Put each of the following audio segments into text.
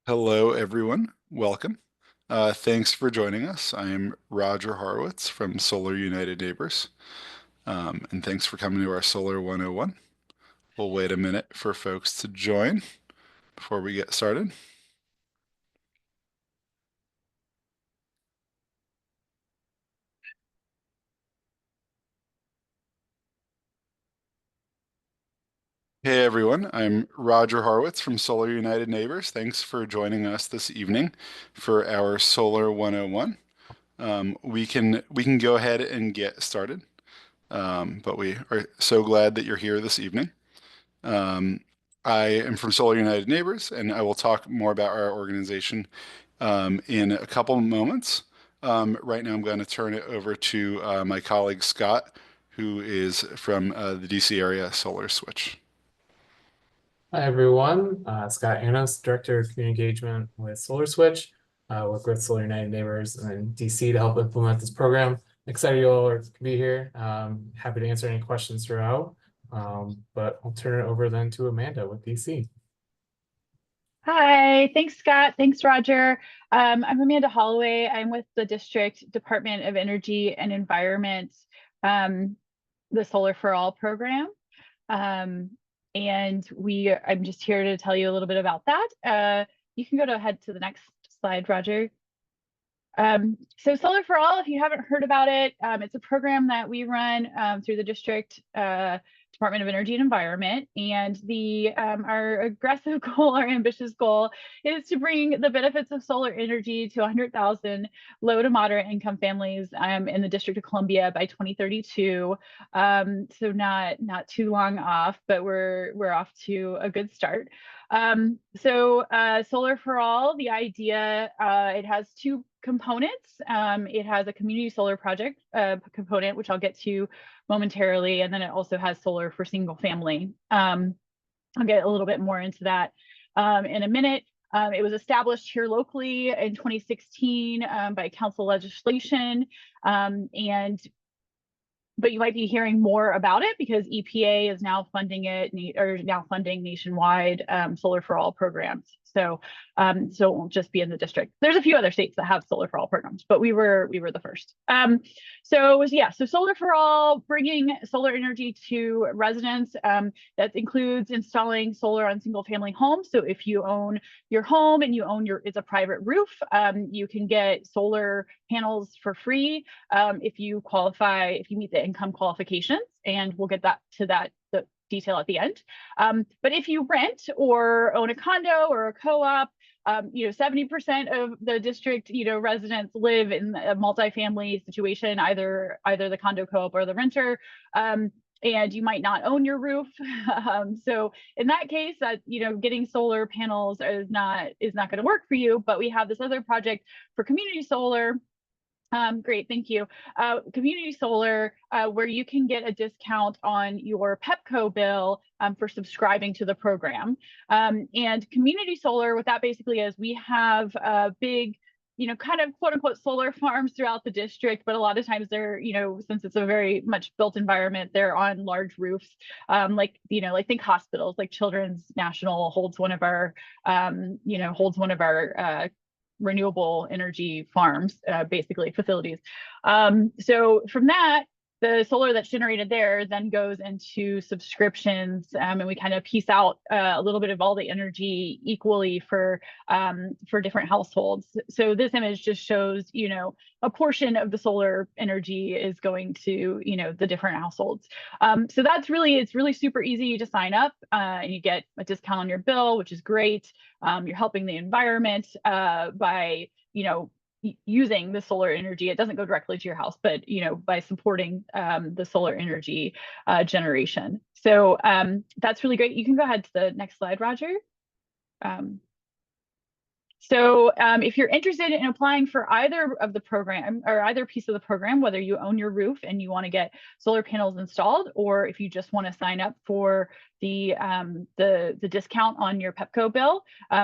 Hello, everyone. Welcome. Thanks for joining us. I'm Roger Horowitz from Solar United Neighbors, and thanks for coming to our Solar 101. We'll wait a minute for folks to join before we get started. Hey, everyone. I'm Roger Horowitz from Solar United Neighbors. Thanks for joining us this evening for our Solar 101. We can go ahead and get started, but we are so glad that you're here this evening. Um, I am from Solar United Neighbors, and I will talk more about our organization in a couple of moments. Right now, I'm going to turn it over to my colleague Scott, who is from the DC area Solar Switch. Hi, everyone. Scott Anos, Director of Community Engagement with Solar Switch. Work with Solar United Neighbors in DC to help implement this program. Excited you all to be here. Happy to answer any questions throughout. But I'll turn it over then to Amanda with DC. Hi, thanks, Scott. Thanks, Roger. I'm Amanda Holloway. I'm with the District Department of Energy and Environment, the Solar for All program. I'm just here to tell you a little bit about that. You can go ahead to the next slide, Roger. So Solar for All, if you haven't heard about it, it's a program that we run through the district Department of Energy and Environment. And our aggressive goal, our ambitious goal, is to bring the benefits of solar energy to 100,000 low to moderate income families in the District of Columbia by 2032. So not too long off, but we're off to a good start. Solar for All, the idea, it has two components. It has a community solar project component, which I'll get to momentarily, and then it also has solar for single family. I'll get a little bit more into that in a minute. It was established here locally in 2016 by council legislation, but you might be hearing more about it because EPA is now funding it, or now funding nationwide Solar for All programs. So it won't just be in the district. There's a few other states that have Solar for All programs, but we were the first. So Solar for All, bringing solar energy to residents. That includes installing solar on single family homes. So if you own your home and it's a private roof, you can get solar panels for free if you qualify, if you meet the income qualifications, and we'll get to the detail at the end. But if you rent or own a condo or a co-op, 70% of the district, residents live in a multifamily situation, either the condo co-op or the renter. And you might not own your roof. So in that case, getting solar panels is not going to work for you. But we have this other project for community solar. Great, thank you. Community solar, where you can get a discount on your Pepco bill for subscribing to the program. And community solar, what that basically is, we have big, kind of quote unquote solar farms throughout the district, but a lot of times they're, since it's a very much built environment, they're on large roofs. Like think hospitals, like Children's National holds one of our, renewable energy farms, basically facilities. So from that, the solar that's generated there then goes into subscriptions, and we kind of piece out a little bit of all the energy equally for different households. So this image just shows, a portion of the solar energy is going to, the different households. So it's really super easy to sign up, and you get a discount on your bill, which is great. You're helping the environment by, using the solar energy. It doesn't go directly to your house, but by supporting the solar energy generation. So that's really great. You can go ahead to the next slide, Roger. If you're interested in applying for either of the program or either piece of the program, whether you own your roof and you want to get solar panels installed, or if you just want to sign up for the discount on your Pepco bill,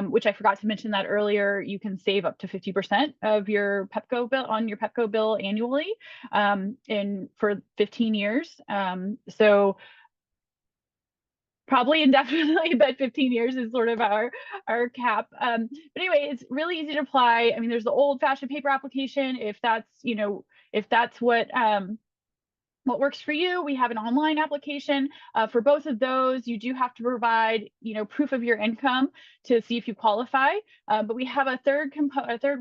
which I forgot to mention that earlier, you can save up to 50% of your Pepco bill on your Pepco bill annually, for 15 years. probably indefinitely, but 15 years is sort of our cap. But anyway, it's really easy to apply. I mean, there's the old-fashioned paper application. If that's, if that's what works for you. We have an online application for both of those. You do have to provide, proof of your income to see if you qualify. But we have a third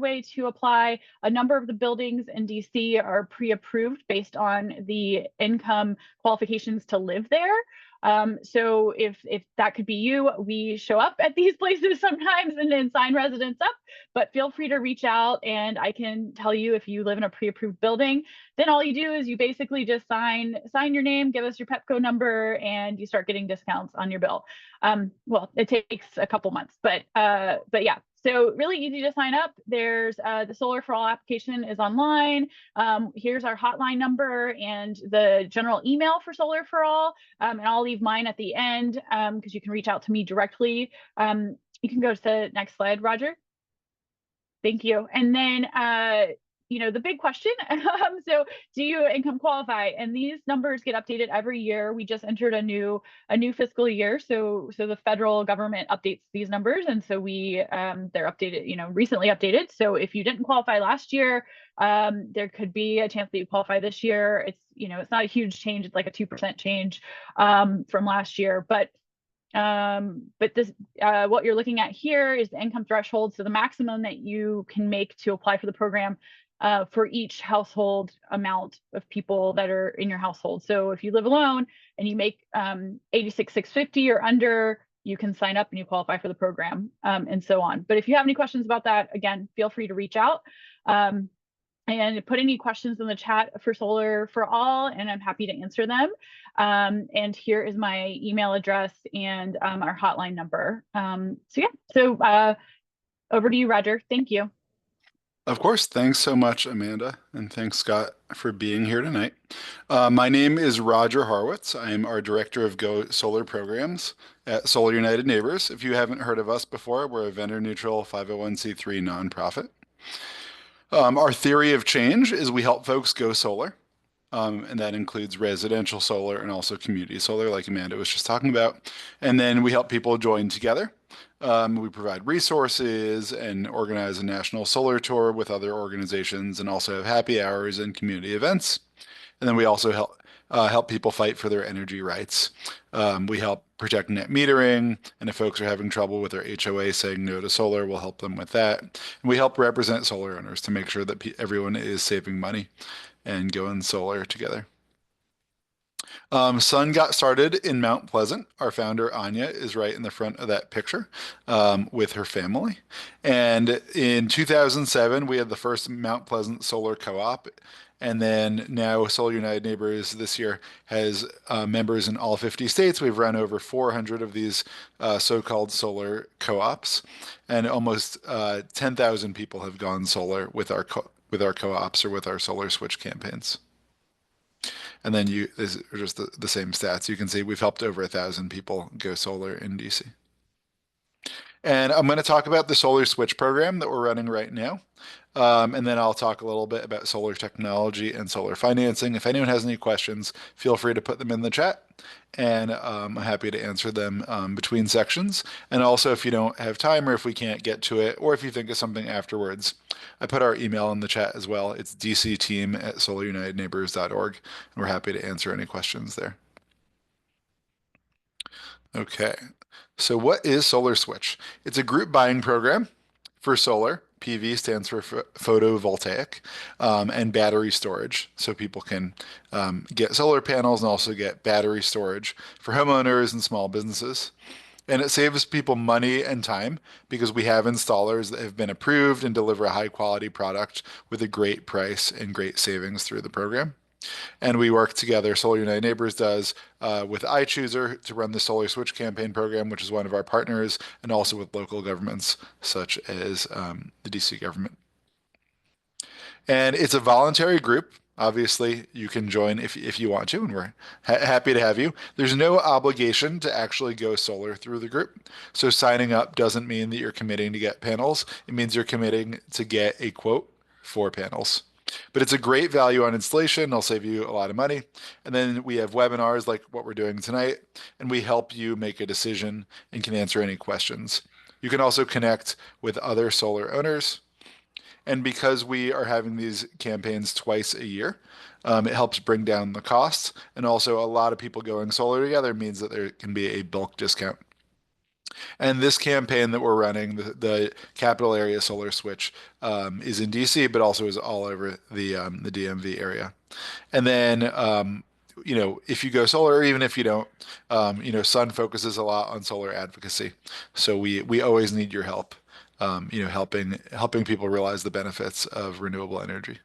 way to apply. A number of the buildings in DC are pre-approved based on the income qualifications to live there. So if that could be you, we show up at these places sometimes and then sign residents up, but feel free to reach out and I can tell you if you live in a pre-approved building. Then all you do is you basically just sign your name, give us your Pepco number, and you start getting discounts on your bill. Well, it takes a couple months, but yeah. So really easy to sign up. There's the Solar for All application is online. Here's our hotline number and the general email for Solar for All. And I'll leave mine at the end because you can reach out to me directly. You can go to the next slide, Roger. Thank you. And then the big question, so do you income qualify? And these numbers get updated every year. We just entered a new fiscal year. So the federal government updates these numbers. And so they're updated, recently updated. So if you didn't qualify last year, there could be a chance that you qualify this year. It's not a huge change. It's like a 2% change from last year, but this what you're looking at here is the income threshold. So the maximum that you can make to apply for the program for each household amount of people that are in your household. So if you live alone and you make 86,650 or under, you can sign up and you qualify for the program, and so on. But if you have any questions about that, again, feel free to reach out and put any questions in the chat for Solar for All, and I'm happy to answer them. And here is my email address and our hotline number. So over to you, Roger. Thank you. Of course. Thanks so much, Amanda. And thanks, Scott, for being here tonight. My name is Roger Horwitz. I am our Director of Go Solar Programs at Solar United Neighbors. If you haven't heard of us before, we're a vendor-neutral 501c3 nonprofit. Our theory of change is we help folks go solar. And that includes residential solar and also community solar, like Amanda was just talking about. And then we help people join together. We provide resources and organize a national solar tour with other organizations and also have happy hours and community events. And then we also help people fight for their energy rights. We help protect net metering, and if folks are having trouble with their HOA saying no to solar, we'll help them with that. And we help represent solar owners to make sure that everyone is saving money and going solar together. Sun got started in Mount Pleasant. Our founder, Anya, is right in the front of that picture with her family. And in 2007, we had the first Mount Pleasant Solar Co-op. And then now Solar United Neighbors this year has members in all 50 states. We've run over 400 of these so-called solar co-ops, and almost 10,000 people have gone solar with our co-ops or with our solar switch campaigns. And then these are just the same stats. You can see we've helped over 1,000 people go solar in DC. And I'm going to talk about the solar switch program that we're running right now. And then I'll talk a little bit about solar technology and solar financing. If anyone has any questions, feel free to put them in the chat. And I'm happy to answer them between sections. And also, if you don't have time or if we can't get to it, or if you think of something afterwards, I put our email in the chat as well. It's dcteam@solarunitedneighbors.org. And we're happy to answer any questions there. Okay. So what is Solar Switch? It's a group buying program for solar. PV stands for photovoltaic, and battery storage. So people can get solar panels and also get battery storage for homeowners and small businesses. And it saves people money and time because we have installers that have been approved and deliver a high quality product with a great price and great savings through the program. And we work together, Solar United Neighbors does, with iChooser to run the Solar Switch campaign program, which is one of our partners, and also with local governments such as the DC government. And it's a voluntary group. Obviously, you can join if you want to, and we're happy to have you. There's no obligation to actually go solar through the group. So signing up doesn't mean that you're committing to get panels. It means you're committing to get a quote for panels. But it's a great value on installation. It'll save you a lot of money. And then we have webinars like what we're doing tonight, and we help you make a decision and can answer any questions. You can also connect with other solar owners. And because we are having these campaigns twice a year, it helps bring down the costs. And also, a lot of people going solar together means that there can be a bulk discount. And this campaign that we're running, the Capital Area Solar Switch, is in DC, but also is all over the DMV area. And then, if you go solar, or even if you don't, Sun focuses a lot on solar advocacy. So we always need your help, helping people realize the benefits of renewable energy.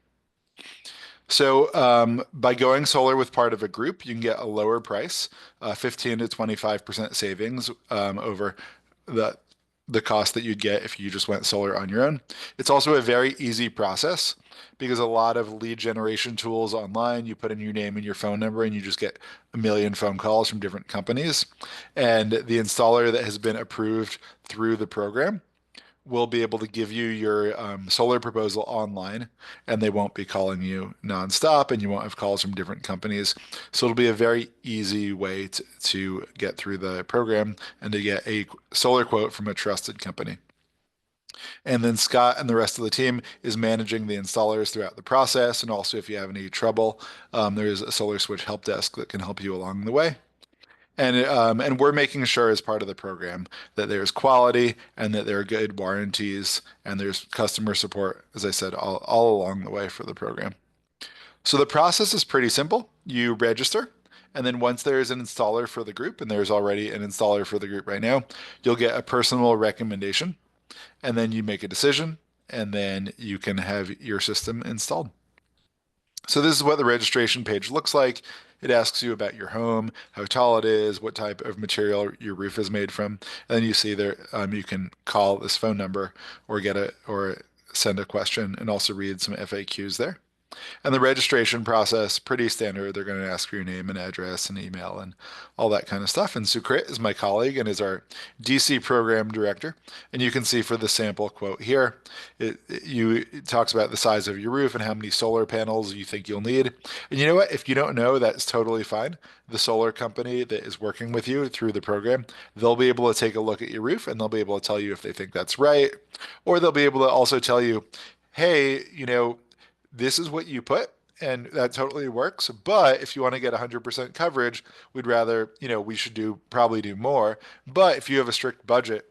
So by going solar with part of a group, you can get a lower price, 15 to 25% savings over the the cost that you'd get if you just went solar on your own. It's also a very easy process because a lot of lead generation tools online, you put in your name and your phone number and you just get a million phone calls from different companies. And the installer that has been approved through the program will be able to give you your solar proposal online, and they won't be calling you nonstop, and you won't have calls from different companies. So it'll be a very easy way to get through the program and to get a solar quote from a trusted company. And then Scott and the rest of the team is managing the installers throughout the process. And also, if you have any trouble, there's a Solar Switch help desk that can help you along the way. And we're making sure as part of the program that there's quality and that there are good warranties and there's customer support, as I said, all along the way for the program. So the process is pretty simple. You register, and then once there is an installer for the group, and there's already an installer for the group right now, you'll get a personal recommendation, and then you make a decision, and then you can have your system installed. So this is what the registration page looks like. It asks you about your home, how tall it is, what type of material your roof is made from, and then you see there you can call this phone number or send a question and also read some FAQs there. And the registration process, pretty standard. They're going to ask for your name and address and email and all that kind of stuff. And Sukrit is my colleague and is our DC program director. And you can see for the sample quote here, it talks about the size of your roof and how many solar panels you think you'll need. And you know what? If you don't know, that's totally fine. The solar company that is working with you through the program, they'll be able to take a look at your roof and they'll be able to tell you if they think that's right. Or they'll be able to also tell you, hey, this is what you put, and that totally works. But if you want to get 100% coverage, we'd rather, we should probably do more. But if you have a strict budget,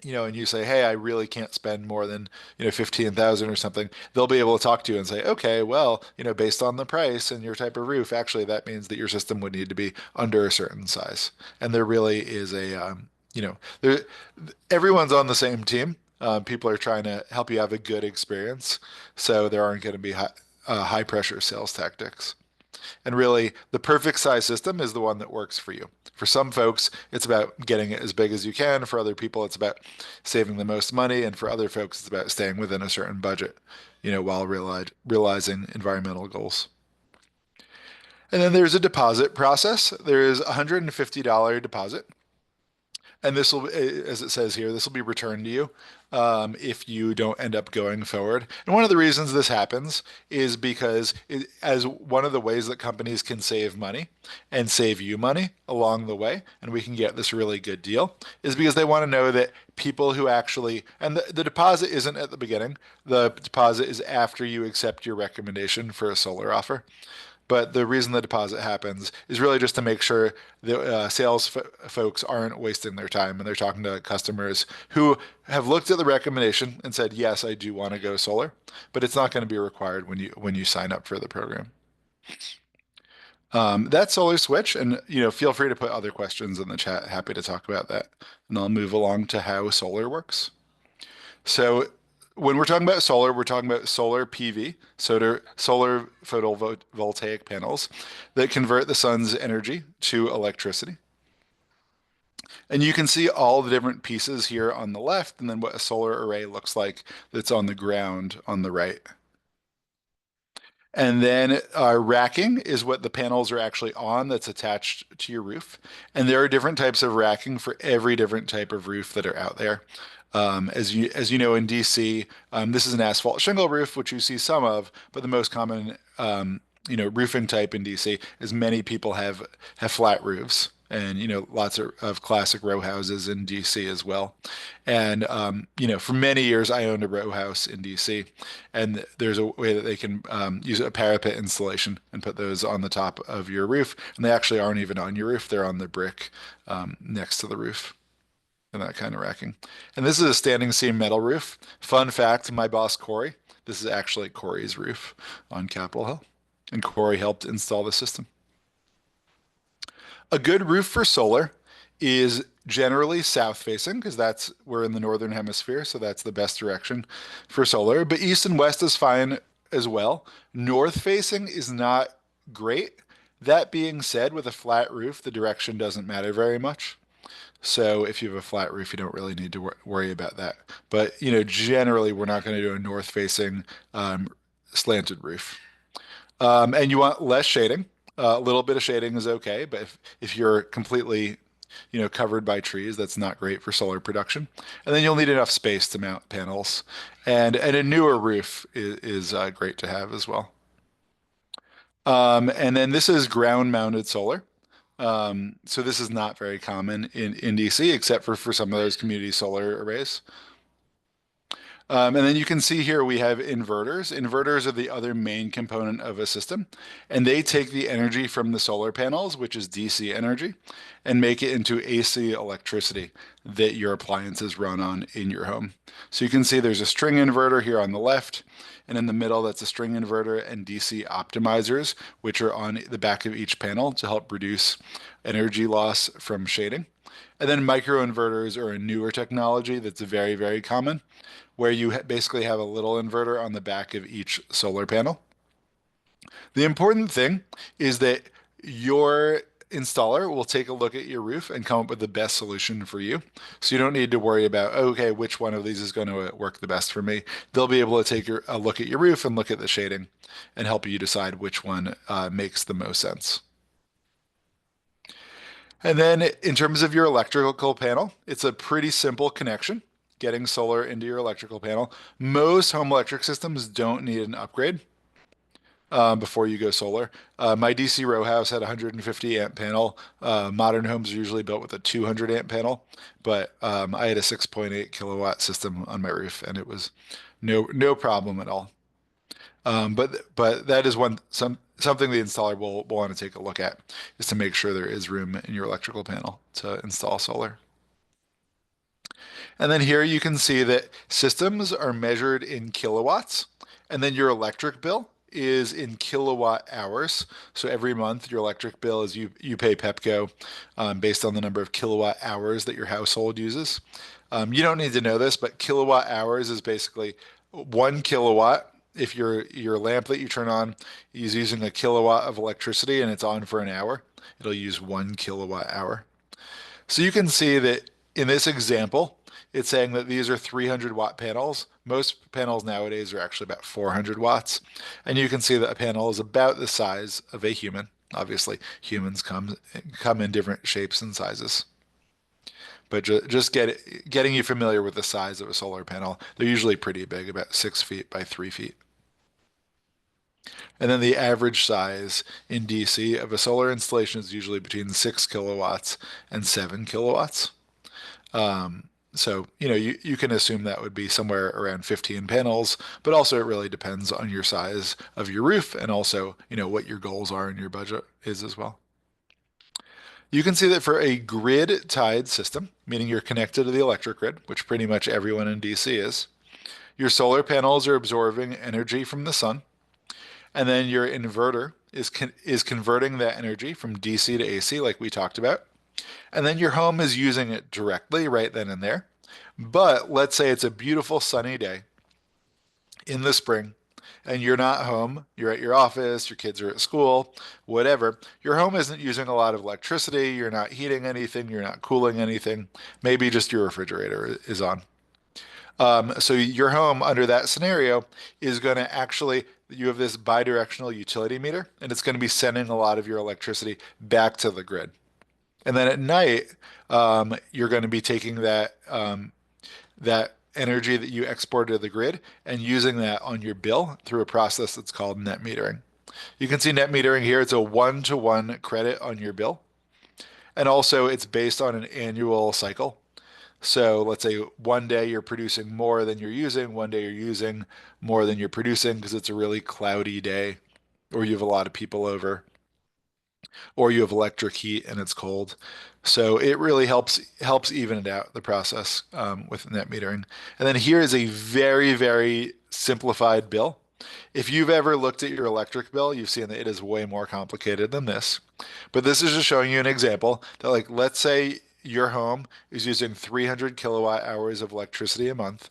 and you say, hey, I really can't spend more than, 15,000 or something, they'll be able to talk to you and say, okay, well, based on the price and your type of roof, actually, that means that your system would need to be under a certain size. And there really is everyone's on the same team. People are trying to help you have a good experience, so there aren't going to be high pressure sales tactics. And really, the perfect size system is the one that works for you. For some folks, it's about getting it as big as you can. For other people, it's about saving the most money. And for other folks, it's about staying within a certain budget, while realizing environmental goals. And then there's a deposit process. There is a $150 deposit. And this will, as it says here, this will be returned to you if you don't end up going forward. And one of the reasons this happens is because as one of the ways that companies can save money and save you money along the way, and we can get this really good deal, is because they want to know that people who actually, and the deposit isn't at the beginning, the deposit is after you accept your recommendation for a solar offer. But the reason the deposit happens is really just to make sure the sales folks aren't wasting their time and they're talking to customers who have looked at the recommendation and said, yes, I do want to go solar, but it's not going to be required when you sign up for the program. That's Solar Switch, and feel free to put other questions in the chat. Happy to talk about that. And I'll move along to how solar works. So when we're talking about solar, we're talking about solar PV, solar photovoltaic panels that convert the sun's energy to electricity. And you can see all the different pieces here on the left, and then what a solar array looks like that's on the ground on the right. And then racking is what the panels are actually on that's attached to your roof. And there are different types of racking for every different type of roof that are out there. As you know, in DC, this is an asphalt shingle roof, which you see some of, but the most common roofing type in DC is many people have flat roofs. And lots of classic row houses in DC as well. And for many years I owned a row house in DC, and there's a way that they can use a parapet installation and put those on the top of your roof, and they actually aren't even on your roof; they're on the brick next to the roof, and that kind of racking. And this is a standing seam metal roof. Fun fact: my boss Corey, this is actually Corey's roof on Capitol Hill, and Corey helped install the system. A good roof for solar is generally south facing because we're in the northern hemisphere, so that's the best direction for solar. But east and west is fine as well. North facing is not great. That being said, with a flat roof, the direction doesn't matter very much. So if you have a flat roof, you don't really need to worry about that. But generally, we're not going to do a north facing slanted roof. And you want less shading. A little bit of shading is okay, but if you're completely, covered by trees, that's not great for solar production. And then you'll need enough space to mount panels. And a newer roof is great to have as well. And then this is ground-mounted solar. So this is not very common in DC, except for some of those community solar arrays. And then you can see here we have inverters. Inverters are the other main component of a system, and they take the energy from the solar panels, which is DC energy, and make it into AC electricity that your appliances run on in your home. So you can see there's a string inverter here on the left, and in the middle that's a string inverter and DC optimizers, which are on the back of each panel to help reduce energy loss from shading. And then microinverters are a newer technology that's very, very common, where you basically have a little inverter on the back of each solar panel. The important thing is that your installer will take a look at your roof and come up with the best solution for you. So you don't need to worry about, okay, which one of these is going to work the best for me. They'll be able to take a look at your roof and look at the shading and help you decide which one makes the most sense. And then in terms of your electrical panel, it's a pretty simple connection, getting solar into your electrical panel. Most home electric systems don't need an upgrade before you go solar. My DC row house had a 150 amp panel. Modern homes are usually built with a 200 amp panel, but I had a 6.8 kilowatt system on my roof, and it was no problem at all. But that is something the installer will want to take a look at, is to make sure there is room in your electrical panel to install solar. And then here you can see that systems are measured in kilowatts, and then your electric bill is in kilowatt hours. So every month your electric bill is you pay Pepco based on the number of kilowatt hours that your household uses. You don't need to know this, but kilowatt hours is basically 1 kilowatt. If your lamp that you turn on is using a kilowatt of electricity and it's on for an hour, it'll use 1 kilowatt hour. So you can see that in this example, it's saying that these are 300 watt panels. Most panels nowadays are actually about 400 watts. And you can see that a panel is about the size of a human. Obviously, humans come in different shapes and sizes. But just getting you familiar with the size of a solar panel, they're usually pretty big, about 6 feet by 3 feet. And then the average size in DC of a solar installation is usually between 6 kilowatts and 7 kilowatts. So, you can assume that would be somewhere around 15 panels, but also it really depends on your size of your roof and also, what your goals are and your budget is as well. You can see that for a grid-tied system, meaning you're connected to the electric grid, which pretty much everyone in DC is, your solar panels are absorbing energy from the sun, and then your inverter is converting that energy from DC to AC like we talked about. And then your home is using it directly right then and there. But let's say it's a beautiful sunny day in the spring and you're not home, you're at your office, your kids are at school, whatever. Your home isn't using a lot of electricity, you're not heating anything, you're not cooling anything. Maybe just your refrigerator is on. So your home under that scenario is going to actually, you have this bidirectional utility meter, and it's going to be sending a lot of your electricity back to the grid. And then at night, you're going to be taking that energy that you exported to the grid and using that on your bill through a process that's called net metering. You can see net metering here. It's a one-to-one credit on your bill. And also it's based on an annual cycle. So let's say one day you're producing more than you're using, one day you're using more than you're producing because it's a really cloudy day, or you have a lot of people over, or you have electric heat and it's cold. So it really helps even it out, the process with net metering. And then here is a very, very simplified bill. If you've ever looked at your electric bill, you've seen that it is way more complicated than this. But this is just showing you an example that, like, let's say your home is using 300 kilowatt hours of electricity a month,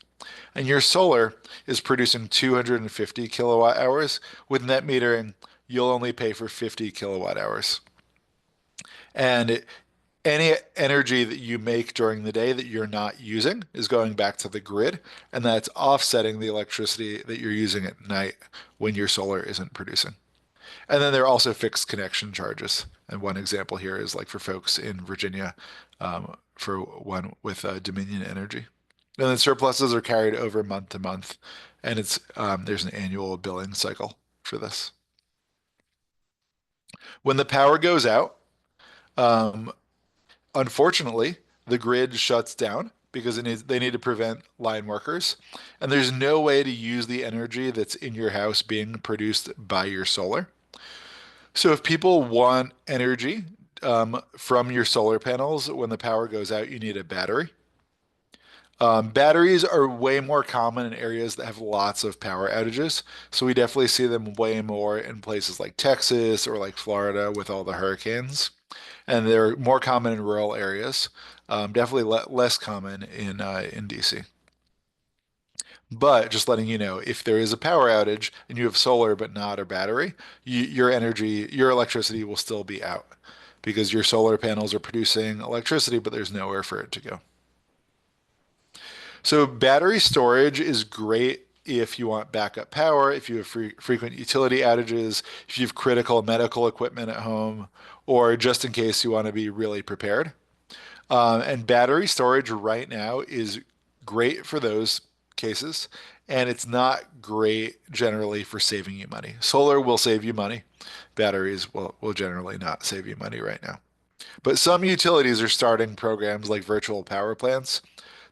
and your solar is producing 250 kilowatt hours. With net metering, you'll only pay for 50 kilowatt hours. And any energy that you make during the day that you're not using is going back to the grid, and that's offsetting the electricity that you're using at night when your solar isn't producing. And then there are also fixed connection charges. And one example here is like for folks in Virginia, for one with Dominion Energy. And then surpluses are carried over month to month, and there's an annual billing cycle for this. When the power goes out, um, unfortunately, the grid shuts down because they need to prevent line workers. And there's no way to use the energy that's in your house being produced by your solar. So if people want energy from your solar panels, when the power goes out, you need a battery. Batteries are way more common in areas that have lots of power outages. So we definitely see them way more in places like Texas or like Florida with all the hurricanes. And they're more common in rural areas. Definitely less common in DC. But just letting you know, if there is a power outage and you have solar but not a battery, your electricity will still be out because your solar panels are producing electricity, but there's nowhere for it to go. So battery storage is great if you want backup power, if you have frequent utility outages, if you have critical medical equipment at home, or just in case you want to be really prepared. And battery storage right now is great for those cases, and it's not great generally for saving you money. Solar will save you money. Batteries will generally not save you money right now. But some utilities are starting programs like virtual power plants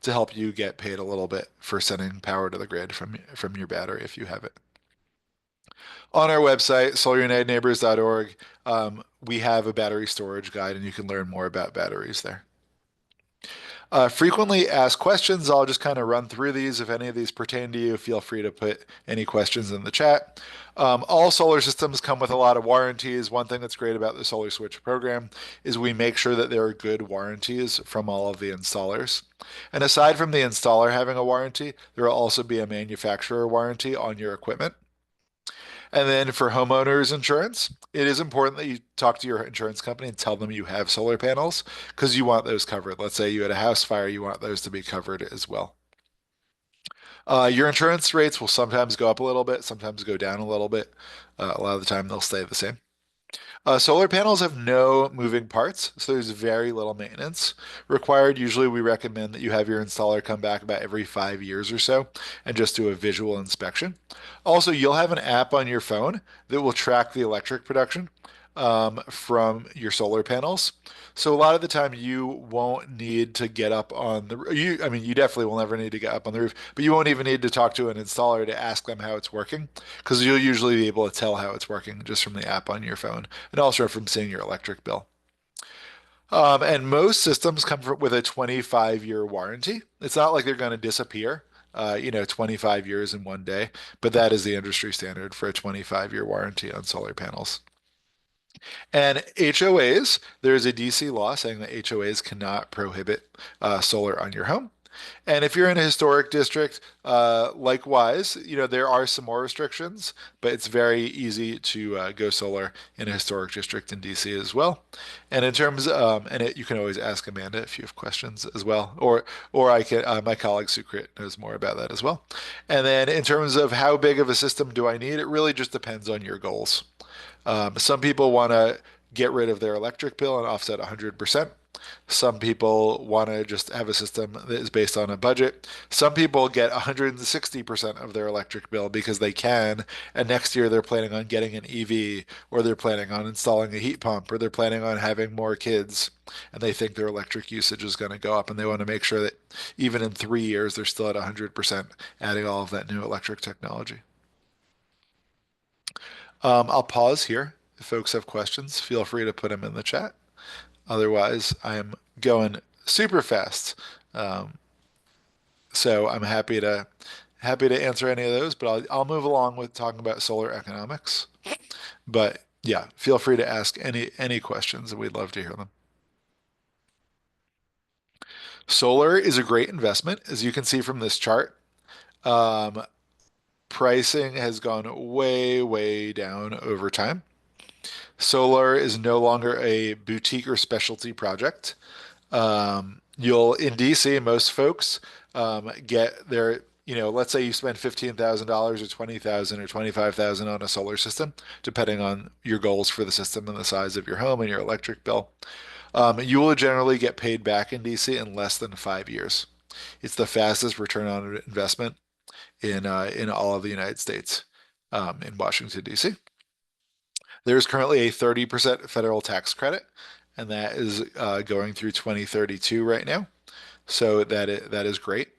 to help you get paid a little bit for sending power to the grid from your battery if you have it. On our website, solarunitedneighbors.org, we have a battery storage guide, and you can learn more about batteries there. Frequently asked questions. I'll just kind of run through these. If any of these pertain to you, feel free to put any questions in the chat. All solar systems come with a lot of warranties. One thing that's great about the Solar Switch program is we make sure that there are good warranties from all of the installers. And aside from the installer having a warranty, there will also be a manufacturer warranty on your equipment. And then for homeowners insurance, it is important that you talk to your insurance company and tell them you have solar panels because you want those covered. Let's say you had a house fire, you want those to be covered as well. Your insurance rates will sometimes go up a little bit, sometimes go down a little bit. A lot of the time they'll stay the same. Solar panels have no moving parts, so there's very little maintenance required. Usually we recommend that you have your installer come back about every 5 years or so and just do a visual inspection. Also, you'll have an app on your phone that will track the electric production from your solar panels. So a lot of the time you won't need to get up on you definitely will never need to get up on the roof, but you won't even need to talk to an installer to ask them how it's working because you'll usually be able to tell how it's working just from the app on your phone and also from seeing your electric bill. And most systems come with a 25-year warranty. It's not like they're going to disappear, 25 years in one day, but that is the industry standard for a 25-year warranty on solar panels. And HOAs, there's a DC law saying that HOAs cannot prohibit solar on your home. And if you're in a historic district, likewise, there are some more restrictions, but it's very easy to go solar in a historic district in DC as well. And in terms, you can always ask Amanda if you have questions as well, or I can, my colleague Sukrit knows more about that as well. And then in terms of how big of a system do I need, it really just depends on your goals. Some people want to get rid of their electric bill and offset 100%. Some people want to just have a system that is based on a budget. Some people get 160% of their electric bill because they can, and next year they're planning on getting an EV, or they're planning on installing a heat pump, or they're planning on having more kids, and they think their electric usage is going to go up, and they want to make sure that even in 3 years they're still at 100%, adding all of that new electric technology. I'll pause here. If folks have questions, feel free to put them in the chat. Otherwise, I am going super fast. So I'm happy to answer any of those, but I'll move along with talking about solar economics. But yeah, feel free to ask any questions, and we'd love to hear them. Solar is a great investment, as you can see from this chart. Pricing has gone way, way down over time. Solar is no longer a boutique or specialty project. In DC, most folks get their, let's say you spend $15,000 or $20,000 or $25,000 on a solar system, depending on your goals for the system and the size of your home and your electric bill. You will generally get paid back in DC in less than 5 years. It's the fastest return on investment in all of the United States, in Washington, DC. There's currently a 30% federal tax credit, and that is going through 2032 right now. So that is great.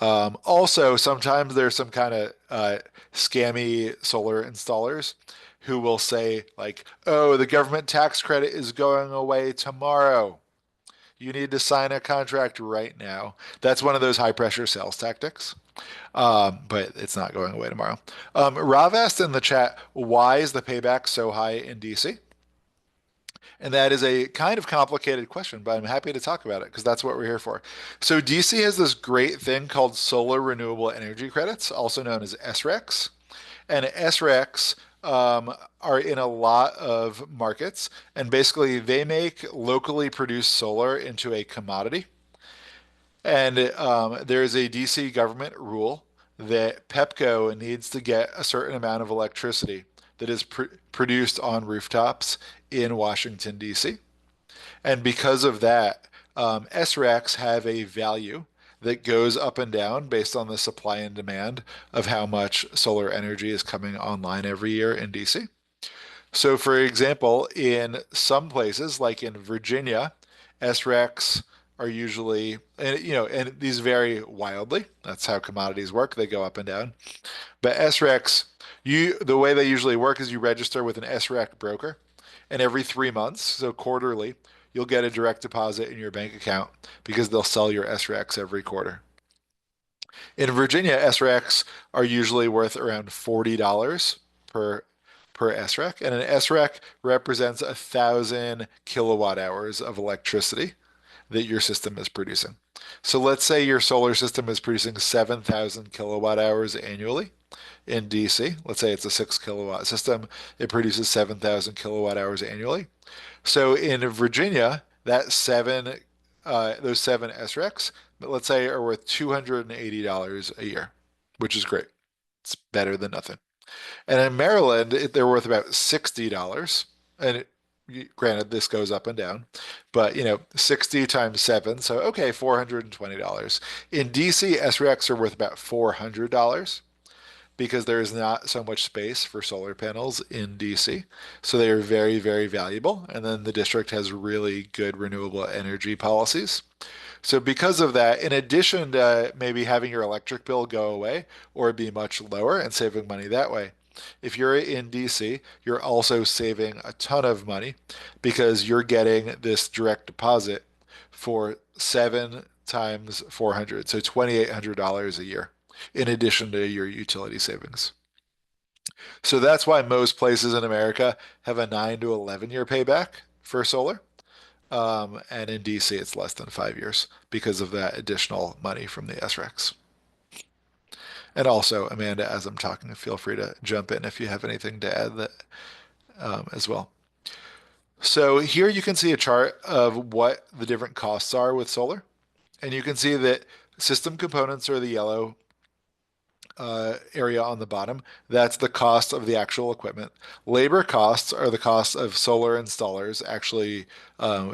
Also, sometimes there's some kind of scammy solar installers who will say like, oh, the government tax credit is going away tomorrow. You need to sign a contract right now. That's one of those high pressure sales tactics. But it's not going away tomorrow. Rav asked in the chat, why is the payback so high in DC? And that is a kind of complicated question, but I'm happy to talk about it because that's what we're here for. So DC has this great thing called Solar Renewable Energy Credits, also known as SRECs. And SRECs are in a lot of markets, and basically they make locally produced solar into a commodity. And there is a DC government rule that Pepco needs to get a certain amount of electricity that is produced on rooftops in Washington, DC. And because of that, SRECs have a value that goes up and down based on the supply and demand of how much solar energy is coming online every year in DC. So for example, in some places, like in Virginia, SRECs are usually, and these vary wildly. That's how commodities work. They go up and down. But SRECs, the way they usually work is you register with an SREC broker, and every 3 months, so quarterly, you'll get a direct deposit in your bank account because they'll sell your SRECs every quarter. In Virginia, SRECs are usually worth around $40 per SREC, and an SREC represents 1,000 kilowatt hours of electricity that your system is producing. So let's say your solar system is producing 7,000 kilowatt hours annually in DC. Let's say it's a 6 kilowatt system. It produces 7,000 kilowatt hours annually. So in Virginia, those 7 SRECs, let's say, are worth $280 a year, which is great. It's better than nothing. And in Maryland, they're worth about $60. And granted, this goes up and down, but 60 times 7, so okay, $420. In DC, SRECs are worth about $400 because there is not so much space for solar panels in DC. So they are very, very valuable. And then the district has really good renewable energy policies. So because of that, in addition to maybe having your electric bill go away or be much lower and saving money that way, if you're in DC, you're also saving a ton of money because you're getting this direct deposit for 7 times 400, so $2,800 a year, in addition to your utility savings. So that's why most places in America have a 9 to 11 year payback for solar. And in DC, it's less than 5 years because of that additional money from the SRECs. And also, Amanda, as I'm talking, feel free to jump in if you have anything to add that as well. So here you can see a chart of what the different costs are with solar. And you can see that system components are the yellow area on the bottom. That's the cost of the actual equipment. Labor costs are the cost of solar installers actually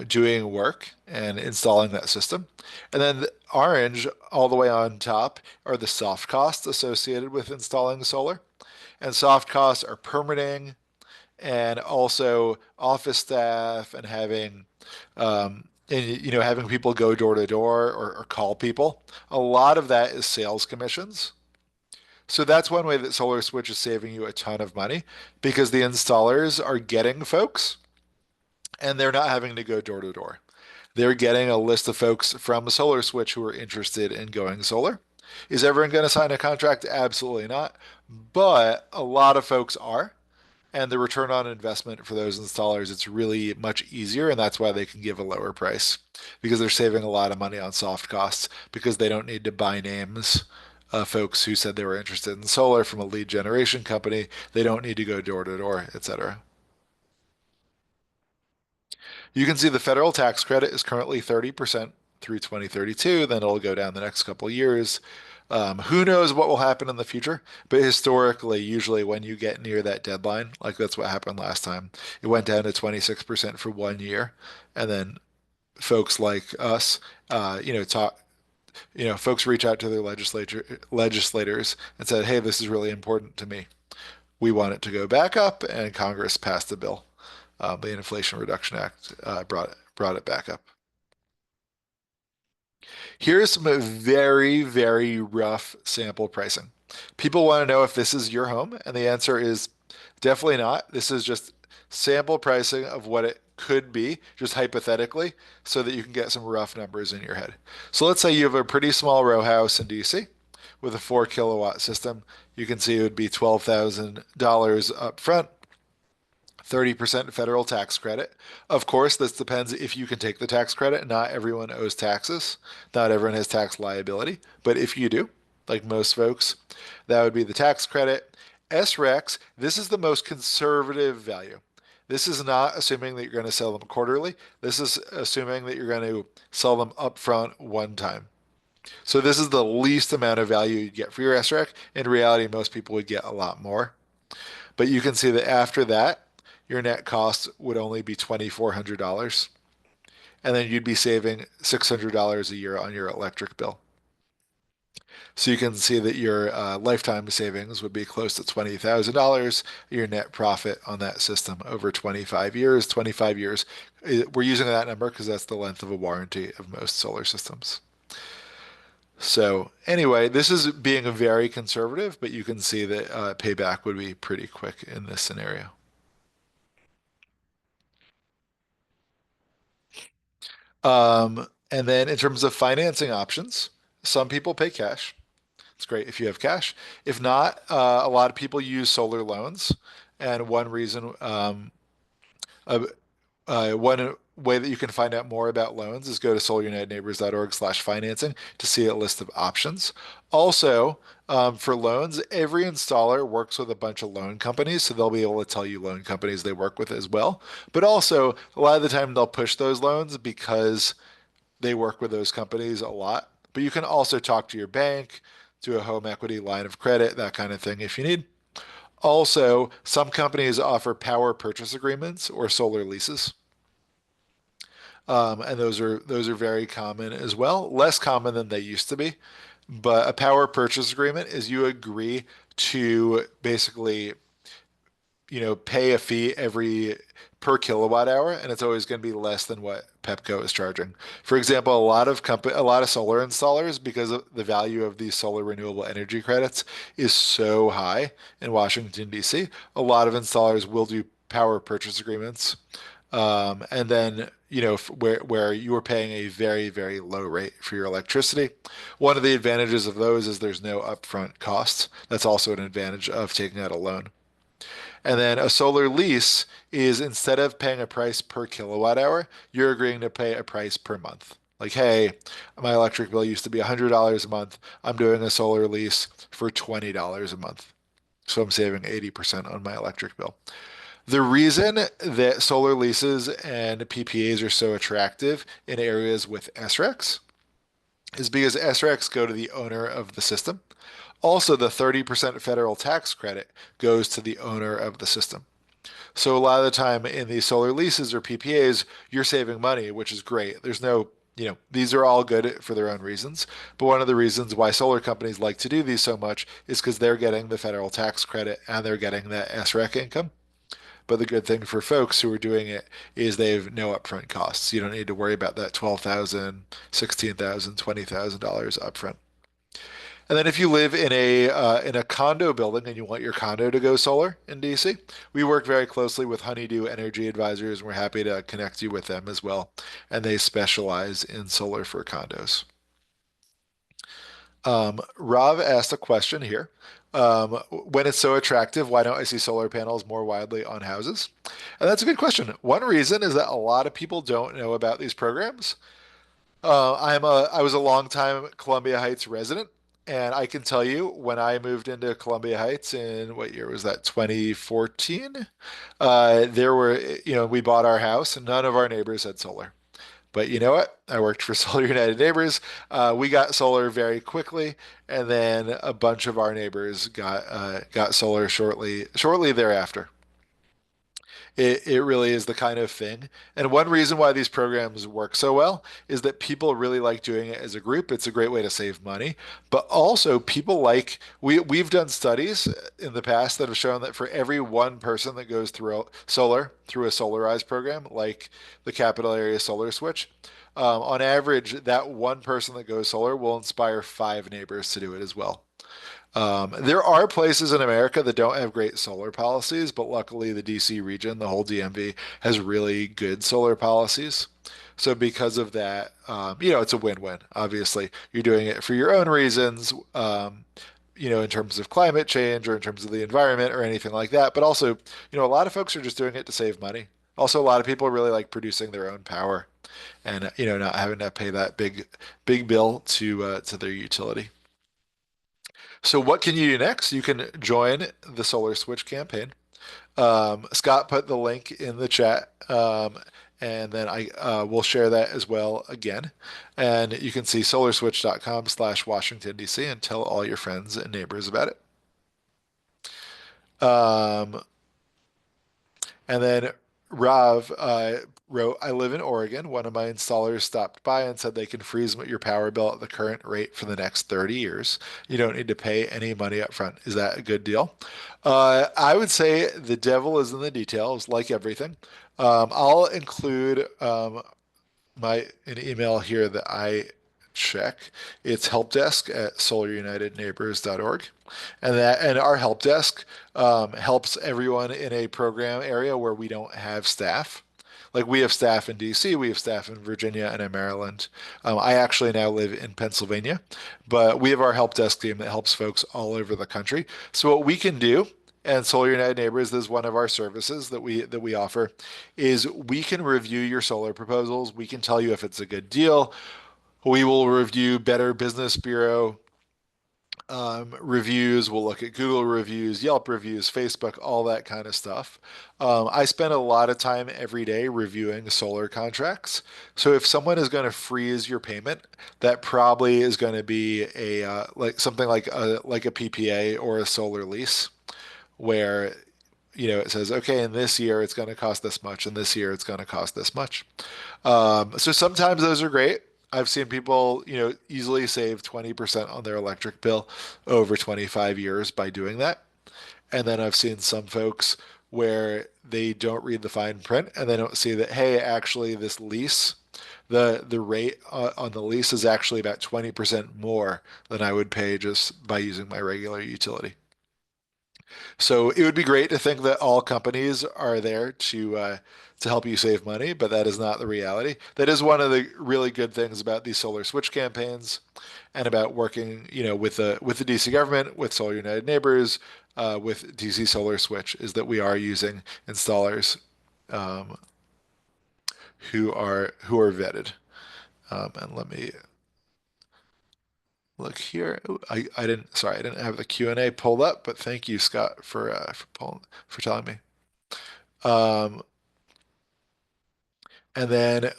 doing work and installing that system. And then the orange all the way on top are the soft costs associated with installing solar. And soft costs are permitting and also office staff and having having people go door to door or call people. A lot of that is sales commissions. So that's one way that Solar Switch is saving you a ton of money because the installers are getting folks and they're not having to go door to door. They're getting a list of folks from Solar Switch who are interested in going solar. Is everyone going to sign a contract? Absolutely not. But a lot of folks are. And the return on investment for those installers, it's really much easier. And that's why they can give a lower price because they're saving a lot of money on soft costs because they don't need to buy names folks who said they were interested in solar from a lead generation company. They don't need to go door to door, etc. You can see the federal tax credit is currently 30% through 2032. Then it'll go down the next couple of years. Who knows what will happen in the future? But historically, usually when you get near that deadline, like that's what happened last time, it went down to 26% for 1 year. And then folks like us, folks reach out to their legislators and said, "Hey, this is really important to me. We want it to go back up," and Congress passed the bill. The Inflation Reduction Act brought it back up. Here's some very, very rough sample pricing. People want to know if this is your home, and the answer is definitely not. This is just sample pricing of what it could be, just hypothetically, so that you can get some rough numbers in your head. So let's say you have a pretty small row house in DC with a 4 kilowatt system. You can see it would be $12,000 up front, 30% federal tax credit. Of course, this depends if you can take the tax credit. Not everyone owes taxes. Not everyone has tax liability. But if you do, like most folks, that would be the tax credit. SRECs, this is the most conservative value. This is not assuming that you're going to sell them quarterly. This is assuming that you're going to sell them upfront one time. So this is the least amount of value you'd get for your SREC. In reality, most people would get a lot more. But you can see that after that, your net cost would only be $2,400. And then you'd be saving $600 a year on your electric bill. So you can see that your lifetime savings would be close to $20,000, your net profit on that system over 25 years. 25 years, we're using that number because that's the length of a warranty of most solar systems. So anyway, this is being very conservative, but you can see that payback would be pretty quick in this scenario. And then in terms of financing options, some people pay cash. It's great if you have cash. If not, a lot of people use solar loans. And one reason, one way that you can find out more about loans is go to solarunitedneighbors.org/financing to see a list of options. Also, for loans, every installer works with a bunch of loan companies, so they'll be able to tell you loan companies they work with as well. But also, a lot of the time they'll push those loans because they work with those companies a lot. But you can also talk to your bank, do a home equity line of credit, that kind of thing if you need. Also, some companies offer power purchase agreements or solar leases. And those are very common as well, less common than they used to be. But a power purchase agreement is you agree to basically, pay a fee every per kilowatt hour, and it's always going to be less than what Pepco is charging. For example, a lot of solar installers, because of the value of these solar renewable energy credits is so high in Washington, D.C., a lot of installers will do power purchase agreements. And then, where you are paying a very, very low rate for your electricity. One of the advantages of those is there's no upfront costs. That's also an advantage of taking out a loan. And then a solar lease is instead of paying a price per kilowatt hour, you're agreeing to pay a price per month. Like, hey, my electric bill used to be $100 a month. I'm doing a solar lease for $20 a month. So I'm saving 80% on my electric bill. The reason that solar leases and PPAs are so attractive in areas with SRECs is because SRECs go to the owner of the system. Also, the 30% federal tax credit goes to the owner of the system. So a lot of the time in these solar leases or PPAs, you're saving money, which is great. There's no, these are all good for their own reasons. But one of the reasons why solar companies like to do these so much is because they're getting the federal tax credit and they're getting that SREC income. But the good thing for folks who are doing it is they have no upfront costs. You don't need to worry about that $12,000, $16,000, $20,000 upfront. And then if you live in a condo building and you want your condo to go solar in DC, we work very closely with Honeydew Energy Advisors, and we're happy to connect you with them as well. And they specialize in solar for condos. Rav asked a question here. When it's so attractive, why don't I see solar panels more widely on houses? And that's a good question. One reason is that a lot of people don't know about these programs. I was a longtime Columbia Heights resident, and I can tell you when I moved into Columbia Heights in what year was that? 2014. We bought our house, and none of our neighbors had solar. But you know what? I worked for Solar United Neighbors. We got solar very quickly, and then a bunch of our neighbors got solar shortly thereafter. It really is the kind of thing. And one reason why these programs work so well is that people really like doing it as a group. It's a great way to save money. But also people we've done studies in the past that have shown that for every one person that goes through a solarized program, like the Capital Area Solar Switch, on average, that one person that goes solar will inspire 5 neighbors to do it as well. There are places in America that don't have great solar policies, but luckily the DC region, the whole DMV, has really good solar policies. So because of that, it's a win-win. Obviously, you're doing it for your own reasons, in terms of climate change or in terms of the environment or anything like that. But also, a lot of folks are just doing it to save money. Also, a lot of people really like producing their own power and, not having to pay that big bill to their utility. So what can you do next? You can join the Solar Switch campaign. Scott put the link in the chat, and then I will share that as well again. And you can see solarswitch.com/Washington, D.C. and tell all your friends and neighbors about it. And then Rav wrote, I live in Oregon. One of my installers stopped by and said they can freeze your power bill at the current rate for the next 30 years. You don't need to pay any money up front. Is that a good deal? I would say the devil is in the details, like everything. I'll include an email here that I check. It's helpdesk@solarunitedneighbors.org. And our help desk helps everyone in a program area where we don't have staff. Like we have staff in DC, we have staff in Virginia and in Maryland. I actually now live in Pennsylvania, but we have our help desk team that helps folks all over the country. So what we can do, and Solar United Neighbors is one of our services that we offer, is we can review your solar proposals. We can tell you if it's a good deal. We will review Better Business Bureau reviews. We'll look at Google reviews, Yelp reviews, Facebook, all that kind of stuff. I spend a lot of time every day reviewing solar contracts. So if someone is going to freeze your payment, that probably is going to be something like a PPA or a solar lease, where it says, okay, in this year it's going to cost this much, and this year it's going to cost this much. So sometimes those are great. I've seen people, easily save 20% on their electric bill over 25 years by doing that. And then I've seen some folks where they don't read the fine print and they don't see that, hey, actually this lease, the rate on the lease is actually about 20% more than I would pay just by using my regular utility. So it would be great to think that all companies are there to help you save money, but that is not the reality. That is one of the really good things about these solar switch campaigns and about working, with the DC government, with Solar United Neighbors, with DC Solar Switch is that we are using installers um, who are vetted. And let me look here. Ooh, I didn't sorry, I didn't have the Q&A pulled up, but thank you, Scott, for telling me. And then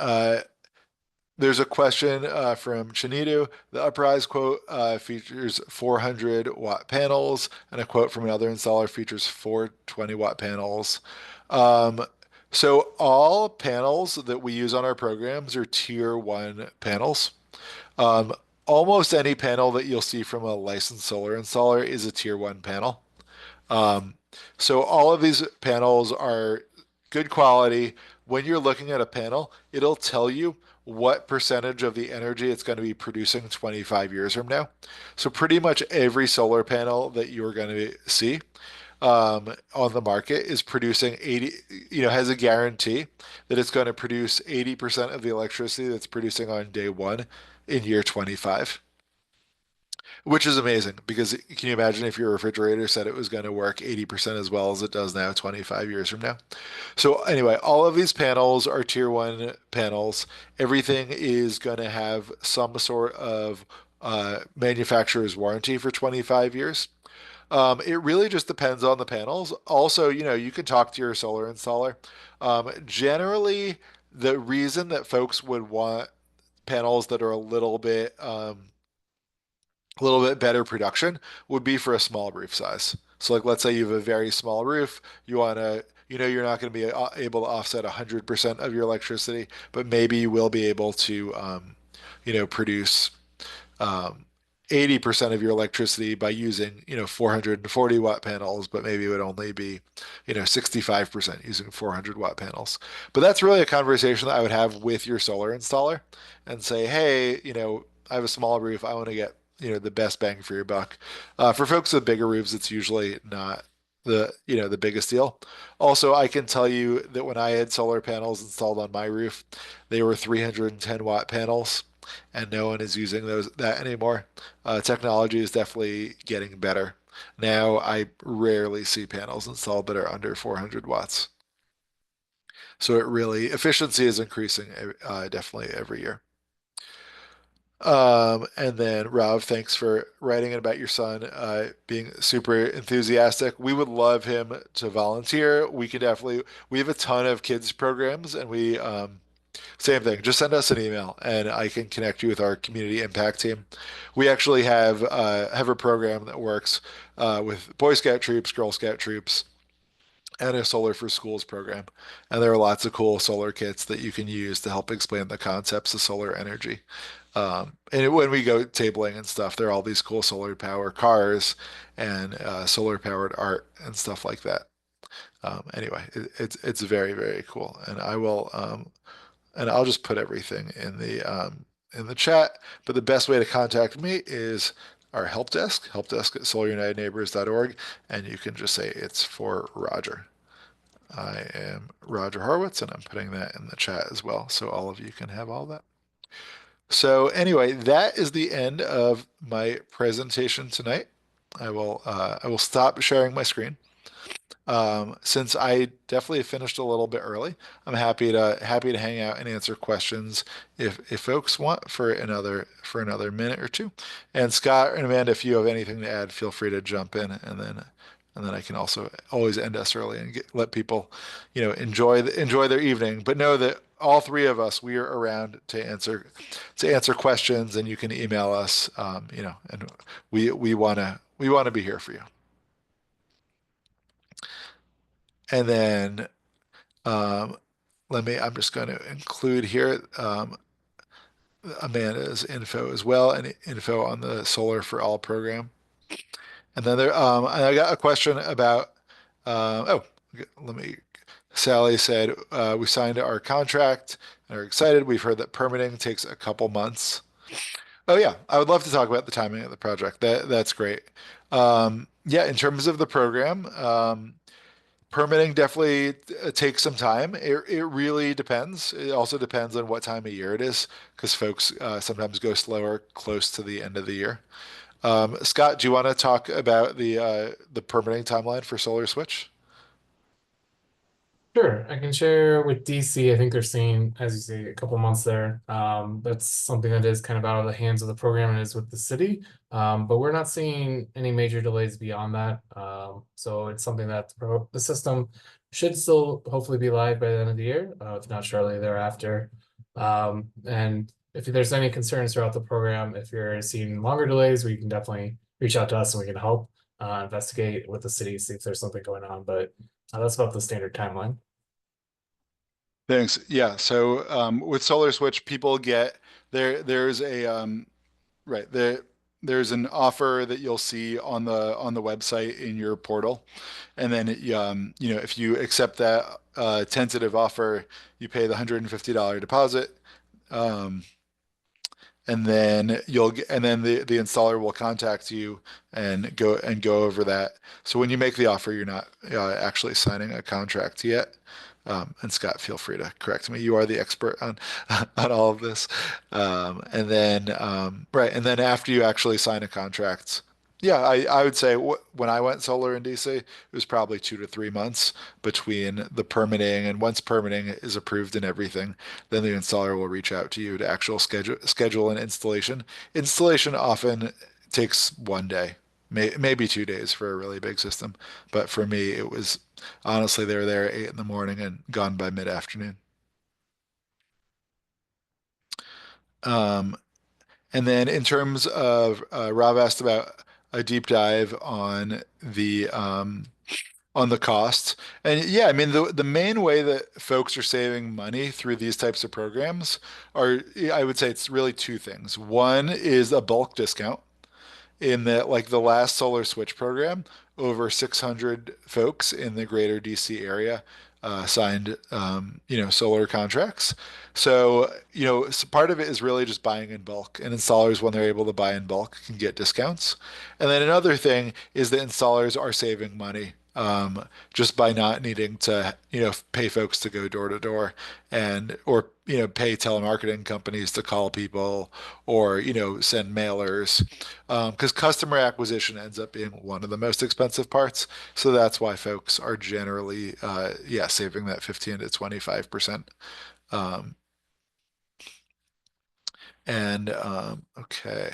there's a question from Chinidu. The Uprise quote features 400-watt panels, and a quote from another installer features 420-watt panels. So all panels that we use on our programs are tier 1 panels. Almost any panel that you'll see from a licensed solar installer is a tier 1 panel. So all of these panels are good quality. When you're looking at a panel, it'll tell you what percentage of the energy it's going to be producing 25 years from now. So pretty much every solar panel that you're going to see on the market is producing 80, has a guarantee that it's going to produce 80% of the electricity that's producing on day one in year 25. Which is amazing because can you imagine if your refrigerator said it was going to work 80% as well as it does now 25 years from now? So anyway, all of these panels are tier 1 panels. Everything is going to have some sort of manufacturer's warranty for 25 years. It really just depends on the panels. Also, you can talk to your solar installer. Generally, the reason that folks would want panels that are a little bit better production would be for a small roof size. So like, let's say you have a very small roof, you want to, you're not going to be able to offset 100% of your electricity, but maybe you will be able to, produce 80% of your electricity by using, 440-watt panels, but maybe it would only be, 65% using 400-watt panels. But that's really a conversation that I would have with your solar installer and say, hey, I have a small roof. I want to get, the best bang for your buck. For folks with bigger roofs, it's usually not the biggest deal. Also, I can tell you that when I had solar panels installed on my roof, they were 310-watt panels, and no one is using that anymore. Technology is definitely getting better. Now I rarely see panels installed that are under 400 watts. So efficiency is increasing definitely every year. And then Rob, thanks for writing about your son being super enthusiastic. We would love him to volunteer. We have a ton of kids programs, and same thing. Just send us an email and I can connect you with our community impact team. We actually have a program that works with Boy Scout troops, Girl Scout troops, and a Solar for Schools program. And there are lots of cool solar kits that you can use to help explain the concepts of solar energy. And when we go tabling and stuff, there are all these cool solar power cars and solar powered art and stuff like that. Anyway, it's very, very cool. And I'll just put everything in the chat. But the best way to contact me is our help desk at solarunitedneighbors.org, and you can just say it's for Roger. I am Roger Horowitz, and I'm putting that in the chat as well, so all of you can have all that. So anyway, that is the end of my presentation tonight. I will stop sharing my screen. Since I definitely finished a little bit early, I'm happy to hang out and answer questions if folks want for another minute or two. And Scott and Amanda, if you have anything to add, feel free to jump in, and then I can also always end us early and let people, enjoy their evening. But know that all three of us, we are around to answer questions, and you can email us, and we want to be here for you. And then I'm just going to include here Amanda's info as well, and info on the Solar for All program. And then I got a question about, Sally said, we signed our contract and are excited. We've heard that permitting takes a couple months. Oh yeah, I would love to talk about the timing of the project. That's great. Yeah, in terms of the program, permitting definitely takes some time. It really depends. It also depends on what time of year it is, because folks sometimes go slower close to the end of the year. Scott, do you want to talk about the permitting timeline for Solar Switch? Sure, I can share with DC. I think they're seeing, as you say, a couple months there. That's something that is kind of out of the hands of the program and is with the city. But we're not seeing any major delays beyond that. So it's something that the system should still hopefully be live by the end of the year, if not shortly thereafter. And if there's any concerns throughout the program, if you're seeing longer delays, we can definitely reach out to us and we can help investigate with the city, see if there's something going on. But that's about the standard timeline. Thanks. Yeah. So with Solar Switch, people get there's a right there there's an offer that you'll see on the website in your portal, and then if you accept that tentative offer, you pay the $150 deposit. Um, and then the installer will contact you and go over that. So when you make the offer, you're not actually signing a contract yet. And Scott, feel free to correct me. You are the expert on on all of this. And then after you actually sign a contract, yeah, I would say when I went solar in DC, it was probably 2 to 3 months between the permitting, and once permitting is approved and everything, then the installer will reach out to you to actual schedule an installation. Installation often takes one day, maybe 2 days for a really big system. But for me, it was honestly they were there at 8 in the morning and gone by mid-afternoon. Um, and then in terms of Rob asked about a deep dive on the cost. And yeah, I mean the main way that folks are saving money through these types of programs are, I would say it's really two things. One is a bulk discount in that, like the last Solar Switch program, over 600 folks in the greater DC area signed, solar contracts. So, part of it is really just buying in bulk, and installers, when they're able to buy in bulk, can get discounts. And then another thing is that installers are saving money. Just by not needing to, pay folks to go door to door or pay telemarketing companies to call people or, send mailers. Because customer acquisition ends up being one of the most expensive parts. So that's why folks are generally, saving that 15 to 25%. Um, okay.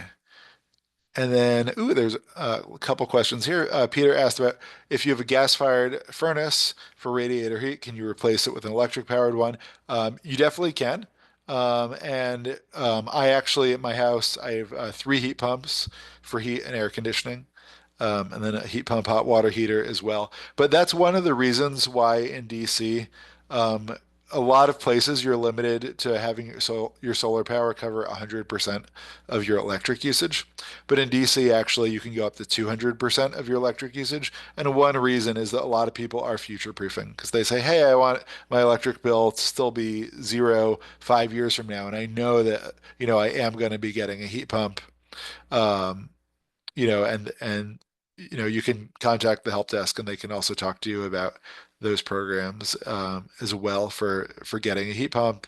And then, there's a couple questions here. Peter asked about if you have a gas-fired furnace for radiator heat, can you replace it with an electric-powered one? You definitely can. I actually, at my house, I have 3 heat pumps for heat and air conditioning, and then a heat pump hot water heater as well. But that's one of the reasons why in DC, um, a lot of places you're limited to having your solar power cover 100% of your electric usage. But in DC, actually, you can go up to 200% of your electric usage. And one reason is that a lot of people are future proofing because they say, hey, I want my electric bill to still be zero 5 years from now. And I know that, I am going to be getting a heat pump. Um, you can contact the help desk and they can also talk to you about those programs as well for getting a heat pump,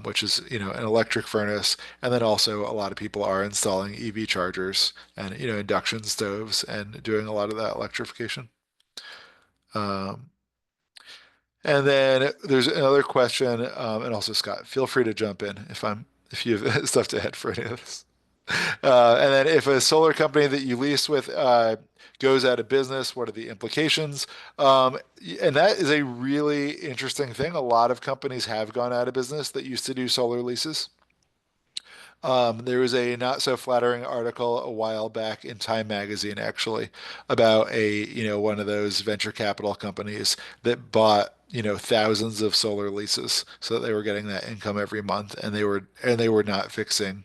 which is an electric furnace, and then also a lot of people are installing EV chargers and induction stoves and doing a lot of that electrification. Um, and then there's another question, and also Scott, feel free to jump in if you have stuff to add for any of this. And then if a solar company that you lease with goes out of business, what are the implications? And that is a really interesting thing. A lot of companies have gone out of business that used to do solar leases. There was a not so flattering article a while back in Time Magazine, actually, about one of those venture capital companies that bought, thousands of solar leases so that they were getting that income every month, and they were not fixing.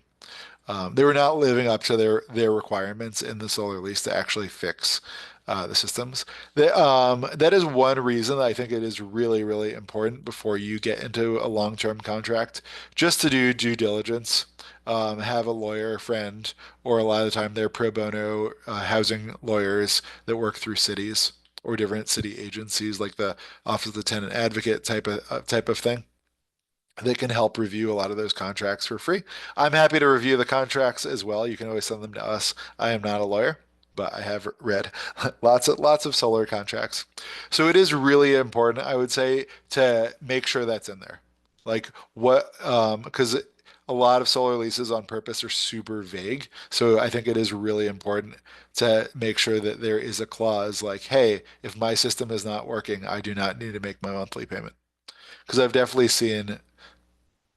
They were not living up to their requirements in the solar lease to actually fix the systems. That is one reason that I think it is really, really important before you get into a long-term contract, just to do due diligence. Have a lawyer friend, or a lot of the time they're pro bono housing lawyers that work through cities or different city agencies, like the Office of the Tenant Advocate type of thing. they can help review a lot of those contracts for free. I'm happy to review the contracts as well. You can always send them to us. I am not a lawyer, but I have read lots of solar contracts. So it is really important, I would say, to make sure that's in there. Like what, because a lot of solar leases on purpose are super vague. So I think it is really important to make sure that there is a clause like, hey, if my system is not working, I do not need to make my monthly payment. Because I've definitely seen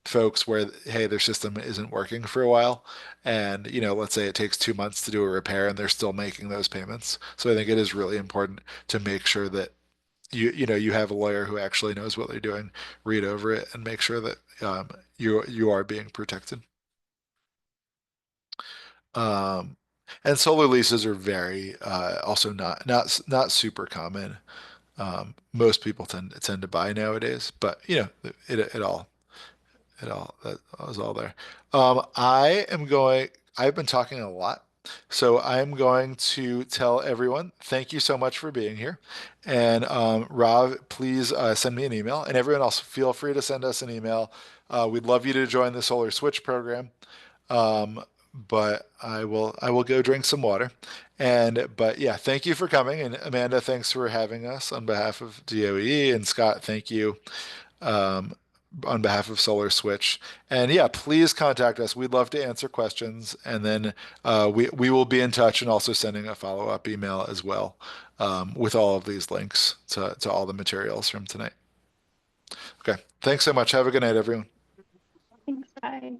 folks where, hey, their system isn't working for a while, and let's say it takes 2 months to do a repair and they're still making those payments. So I think it is really important to make sure that you have a lawyer who actually knows what they're doing, read over it, and make sure that you are being protected. Um, and solar leases are very also not super common. Most people tend to buy nowadays, but that was all there. I've been talking a lot, so I'm going to tell everyone thank you so much for being here. And Rob, please send me an email, and everyone else, feel free to send us an email. We'd love you to join the Solar Switch program. But I will go drink some water. But yeah, thank you for coming. And Amanda, thanks for having us on behalf of DOE. And Scott, thank you um, on behalf of Solar Switch. And yeah, please contact us. We'd love to answer questions. And then we will be in touch and also sending a follow-up email as well with all of these links to all the materials from tonight. Okay, thanks so much. Have a good night, everyone. Thanks, bye.